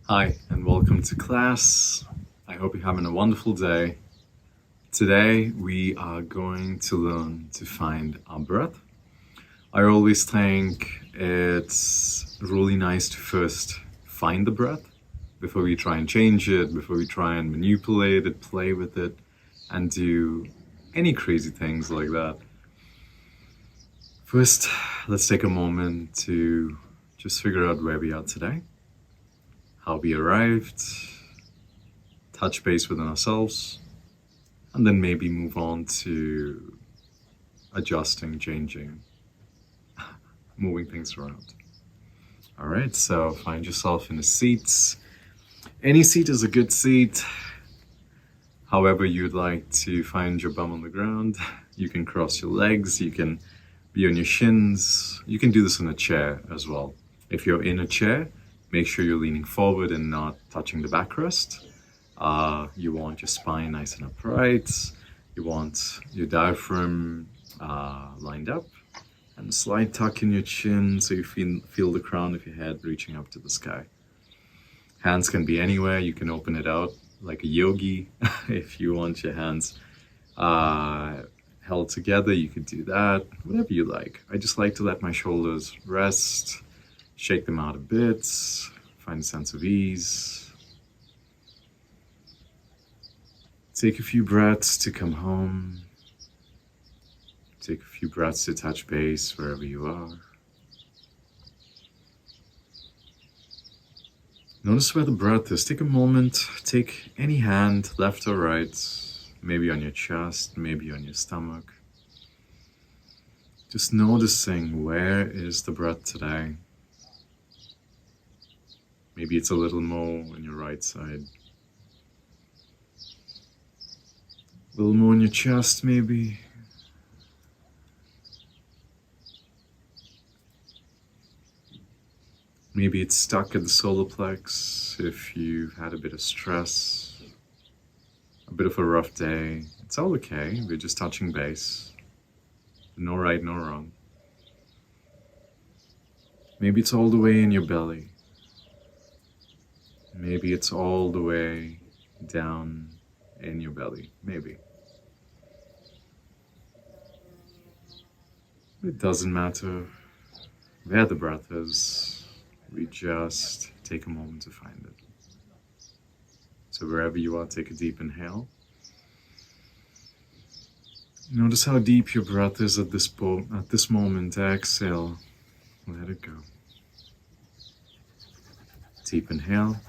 Hi, and welcome to class. I hope you're having a wonderful day. Today, we are going to learn to find our breath. I always think it's really nice to first find the breath before we try and change it, before we try and manipulate it, play with it, and do any crazy things like that. First, let's take a moment to just figure out where we are today, how we arrived, touch base within ourselves, and then maybe move on to adjusting, changing, moving things around. All right, so find yourself in a seat. Any seat is a good seat. However, you'd like to find your bum on the ground, you can cross your legs, you can be on your shins. You can do this in a chair as well. If you're in a chair, make sure you're leaning forward and not touching the backrest. You want your spine nice and upright. You want your diaphragm lined up, and a slight tuck in your chin so you feel the crown of your head reaching up to the sky. Hands can be anywhere. You can open it out like a yogi if you want your hands held together. You could do that, whatever you like. I just like to let my shoulders rest, shake them out a bit, find a sense of ease. Take a few breaths to come home. Take a few breaths to touch base wherever you are. Notice where the breath is. Take a moment, take any hand, left or right, maybe on your chest, maybe on your stomach. Just noticing, where is the breath today? Maybe it's a little more on your right side. A little more on your chest, maybe. Maybe it's stuck at the solar plex if you've had a bit of stress, a bit of a rough day. It's all okay, we're just touching base. No right, no wrong. Maybe it's all the way in your belly. Maybe it's all the way down in your belly, maybe. It doesn't matter where the breath is, we just take a moment to find it. So wherever you are, take a deep inhale. Notice how deep your breath is at this moment. Exhale, let it go. Deep inhale.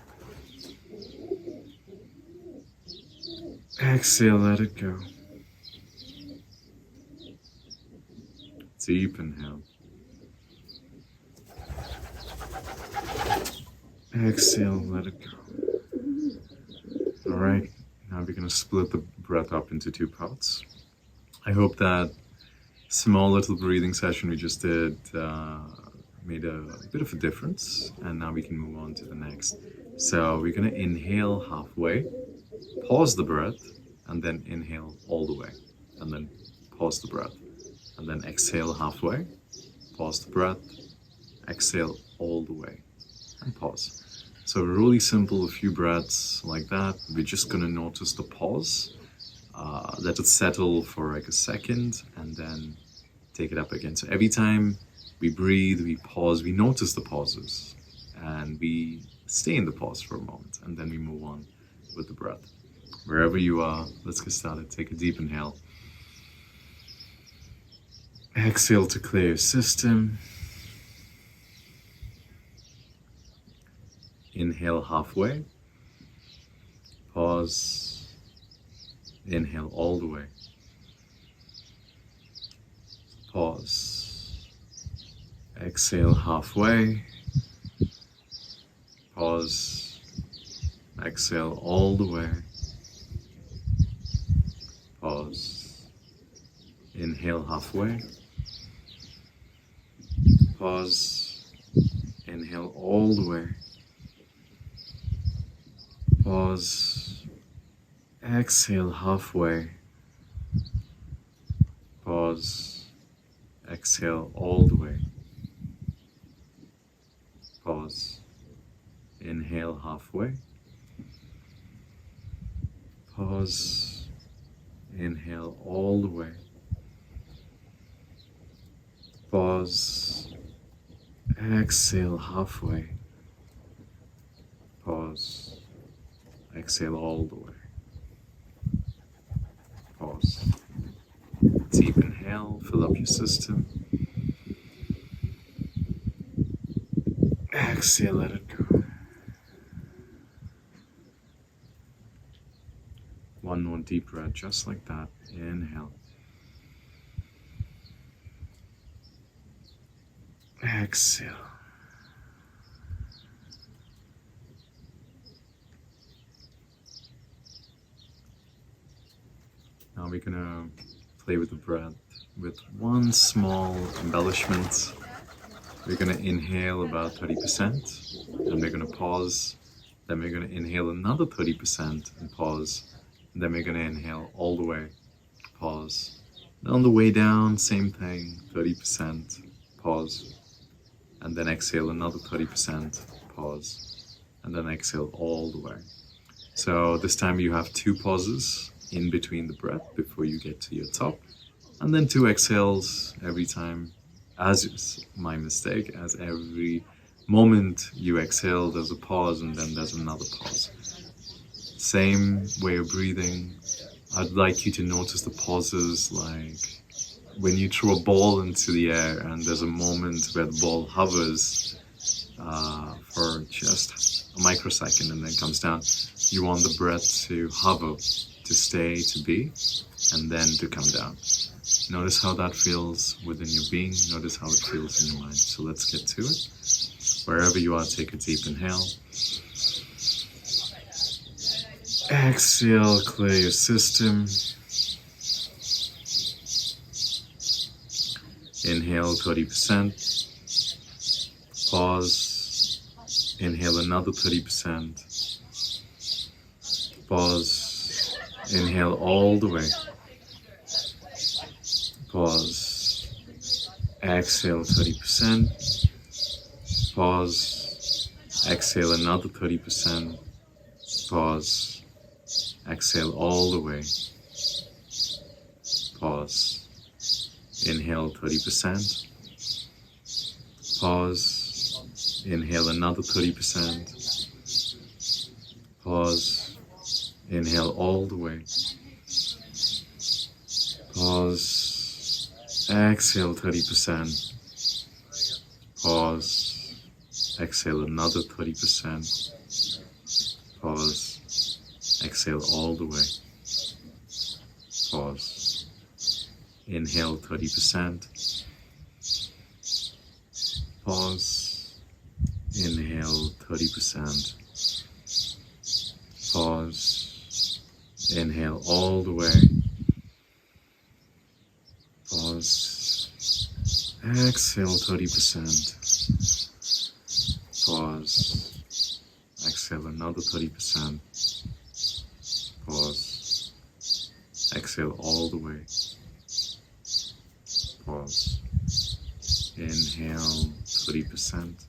Exhale, let it go. Deep inhale. Exhale, let it go. All right, now we're gonna split the breath up into two parts. I hope that small little breathing session we just did made a bit of a difference, and now we can move on to the next. So we're gonna inhale halfway, pause the breath, and then inhale all the way, and then pause the breath, and then exhale halfway, pause the breath, exhale all the way, and pause. So really simple, a few breaths like that. We're just gonna notice the pause, let it settle for like a second, and then take it up again. So every time we breathe, we pause, we notice the pauses, and we stay in the pause for a moment, and then we move on with the breath. Wherever you are, let's get started. Take a deep inhale. Exhale to clear your system. Inhale halfway. Pause. Inhale all the way. Pause. Exhale halfway. Pause. Exhale all the way. Pause. Inhale halfway. Pause. Inhale all the way. Pause. Exhale halfway. Pause. Exhale all the way. Pause. Inhale Inhale halfway. Pause. Inhale all the way. Pause. Exhale halfway. Pause. Exhale all the way. Pause. Deep inhale, fill up your system. Exhale, let it go. One more deep breath, just like that. Inhale. Exhale. Now we're gonna play with the breath with one small embellishment. We're gonna inhale about 30%, and we're gonna pause. Then we're gonna inhale another 30% and pause. And then we're gonna inhale all the way, pause. And on the way down, same thing, 30%, pause. And then exhale another 30%, pause. And then exhale all the way. So this time you have 2 pauses in between the breath before you get to your top. And then 2 exhales every time, as is my mistake, as every moment you exhale, there's a pause and then there's another pause. Same way of breathing. I'd like you to notice the pauses, like when you throw a ball into the air and there's a moment where the ball hovers for just a microsecond and then comes down. You want the breath to hover, to stay, to be, and then to come down. Notice how that feels within your being. Notice how it feels in your mind. So let's get to it. Wherever you are, take a deep inhale. Exhale, clear your system. Inhale 30%. Pause. Inhale another 30%. Pause. Inhale all the way. Pause. Exhale 30%. Pause. Exhale another 30%. Pause. Exhale all the way. Pause. Inhale 30%. Pause. Inhale another 30%. Pause. Inhale all the way. Pause. Exhale 30%. Pause. Exhale another 30%. Pause. Exhale all the way. Pause. Inhale 30%. Pause. Inhale 30%. Pause. Inhale all the way. Pause. Exhale 30%. Pause. Exhale another 30%. Pause. Exhale all the way. Pause. Inhale 30%.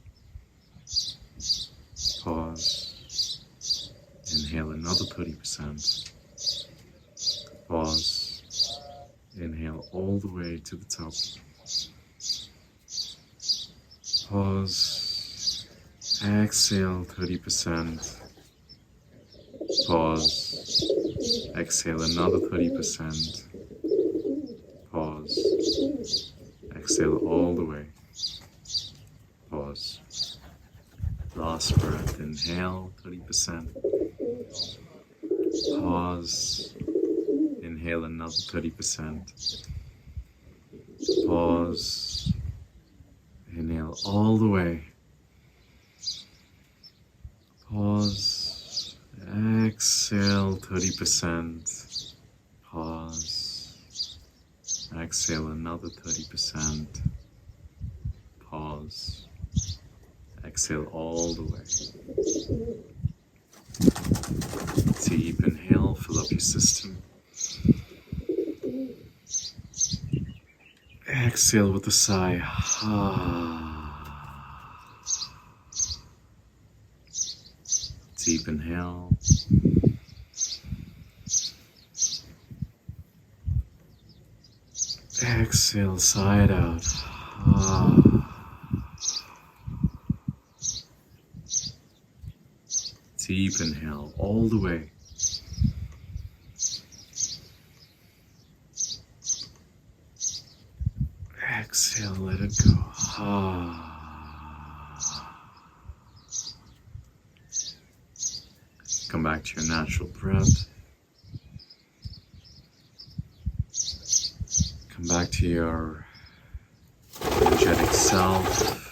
Pause. Inhale another 30%. Pause. Inhale all the way to the top. Pause. Exhale 30%. Pause. Exhale another 30%. Pause. Exhale all the way. Pause. Last breath. Inhale 30%. Pause. Inhale another 30%. Pause. Inhale all the way. Pause. Exhale 30%. Pause. Exhale another 30%. Pause. Exhale all the way. Deep inhale, fill up your system. Exhale with a sigh. Deep inhale. Exhale, side out. Deep inhale all the way. Exhale, let it go. Come back to your natural breath. Come back to your energetic self.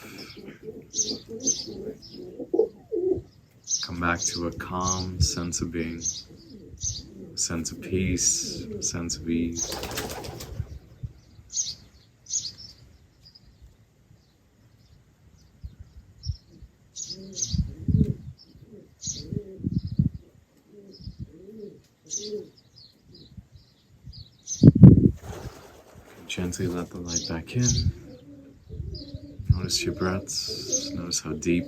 Come back to a calm sense of being, a sense of peace, a sense of ease. Gently let the light back in. Notice your breaths. Notice how deep,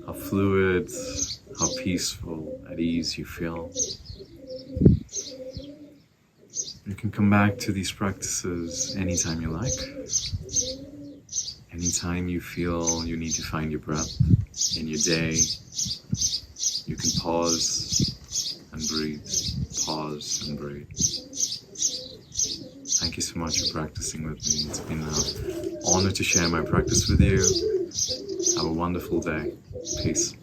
how fluid, how peaceful, at ease you feel. You can come back to these practices anytime you like. Anytime you feel you need to find your breath in your day, you can pause and breathe. Pause and breathe. Thank you so much for practicing with me. It's been an honor to share my practice with you. Have a wonderful day. Peace.